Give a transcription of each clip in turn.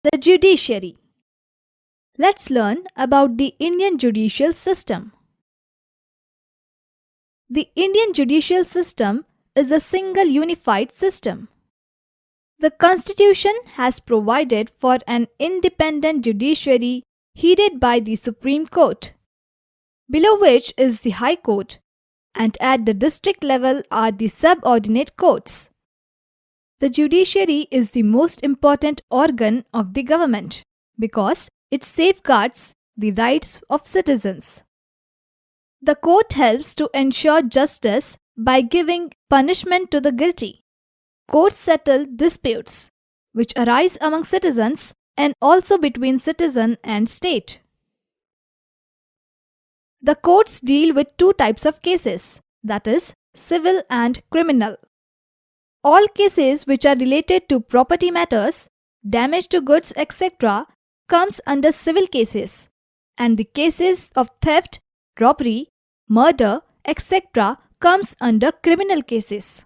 The judiciary. Let's learn about the Indian judicial system. The Indian judicial system is a single unified system. The Constitution has provided for an independent judiciary headed by the Supreme Court, below which is the High Court, and at the district level are the subordinate courts. The judiciary is the most important organ of the government because it safeguards the rights of citizens. The court helps to ensure justice by giving punishment to the guilty. Courts settle disputes which arise among citizens and also between citizen and state. The courts deal with two types of cases, that is, civil and criminal. All cases which are related to property matters, damage to goods, etc., comes under civil cases, and the cases of theft, robbery, murder, etc. comes under criminal cases.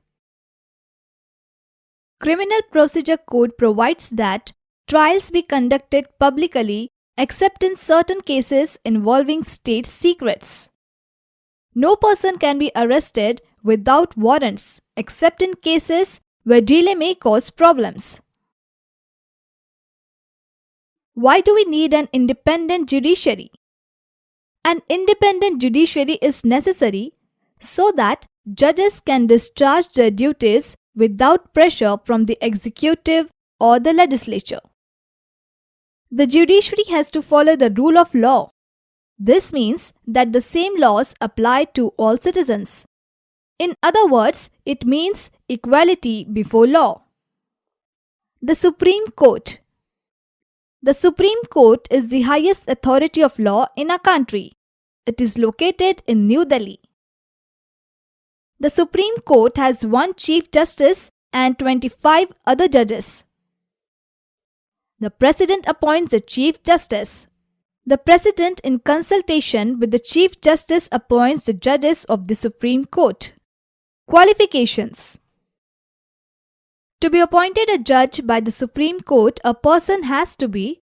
Criminal Procedure Code provides that trials be conducted publicly except in certain cases involving state secrets. No person can be arrested without warrants except in cases where delay may cause problems. Why do we need an independent judiciary? An independent judiciary is necessary so that judges can discharge their duties without pressure from the executive or the legislature. The judiciary has to follow the rule of law. This means that the same laws apply to all citizens. In other words, it means equality before law. The Supreme Court. The Supreme Court is the highest authority of law in our country. It is located in New Delhi. The Supreme Court has one Chief Justice and 25 other judges. The President appoints the Chief Justice. The President, in consultation with the Chief Justice, appoints the judges of the Supreme Court. Qualifications. To be appointed a judge by the Supreme Court, a person has to be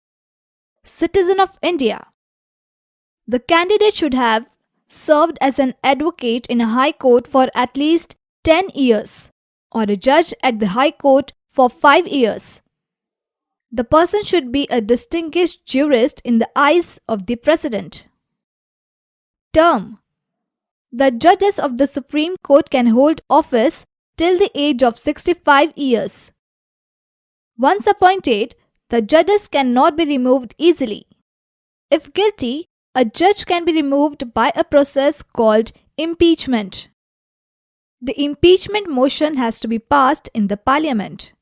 citizen of India. The candidate should have served as an advocate in a high court for at least 10 years or a judge at the high court for 5 years. The person should be a distinguished jurist in the eyes of the President. Term. The judges of the Supreme Court can hold office till the age of 65 years. Once appointed, the judges cannot be removed easily. If guilty, a judge can be removed by a process called impeachment. The impeachment motion has to be passed in the Parliament.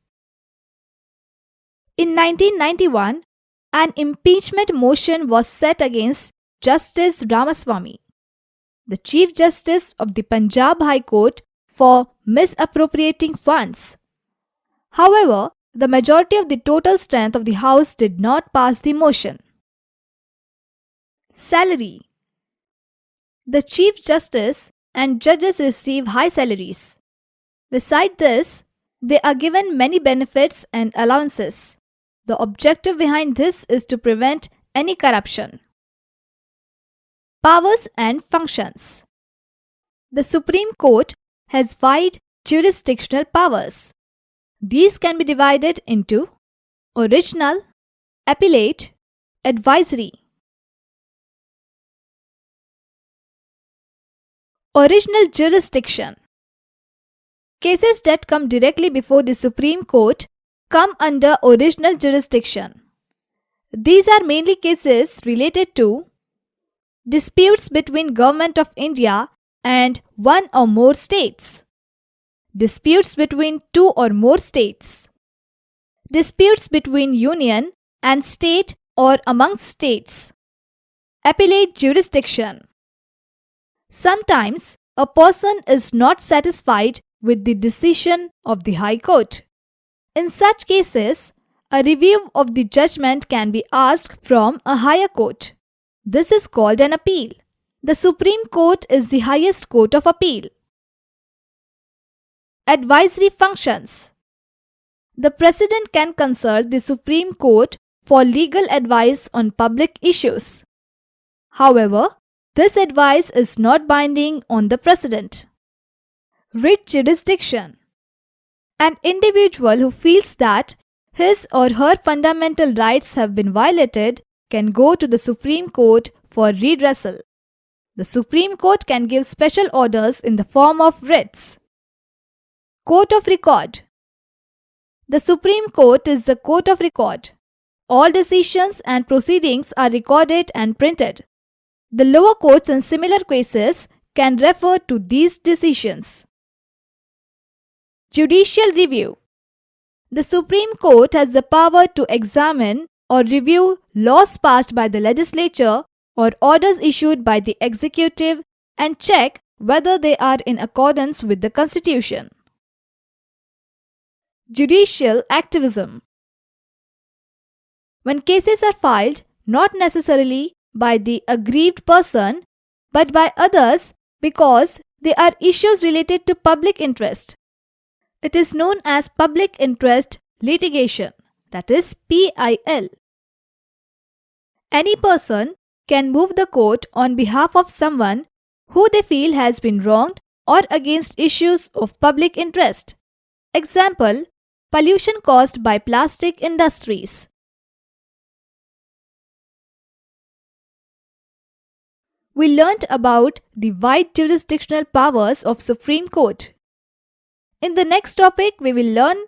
In 1991, an impeachment motion was set against Justice Ramaswamy, the Chief Justice of the Punjab High Court, for misappropriating funds. However, the majority of the total strength of the House did not pass the motion. Salary. The Chief Justice and judges receive high salaries. Besides this, they are given many benefits and allowances. The objective behind this is to prevent any corruption. Powers and functions. The Supreme Court has wide jurisdictional powers. These can be divided into original, appellate, advisory. Original jurisdiction. Cases that come directly before the Supreme Court come under original jurisdiction. These are mainly cases related to disputes between Government of India and one or more states, disputes between two or more states, disputes between union and state or among states, appellate jurisdiction. Sometimes a person is not satisfied with the decision of the High Court. In such cases, a review of the judgment can be asked from a higher court. This is called an appeal. The Supreme Court is the highest court of appeal. Advisory functions. The President can consult the Supreme Court for legal advice on public issues. However, this advice is not binding on the President. Writ jurisdiction. An individual who feels that his or her fundamental rights have been violated can go to the Supreme Court for redressal. The Supreme Court can give special orders in the form of writs. Court of Record. The Supreme Court is the court of record. All decisions and proceedings are recorded and printed. The lower courts in similar cases can refer to these decisions. Judicial Review. The Supreme Court has the power to examine or review laws passed by the legislature or orders issued by the executive and check whether they are in accordance with the Constitution. Judicial Activism. When cases are filed not necessarily by the aggrieved person but by others because they are issues related to public interest, it is known as public interest litigation, that is PIL. Any person can move the court on behalf of someone who they feel has been wronged or against issues of public interest. Example, pollution caused by plastic industries. We learnt about the wide jurisdictional powers of Supreme Court. In the next topic, we will learn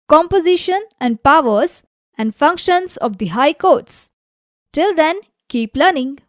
composition and powers and functions of the High Courts. Till then, keep learning.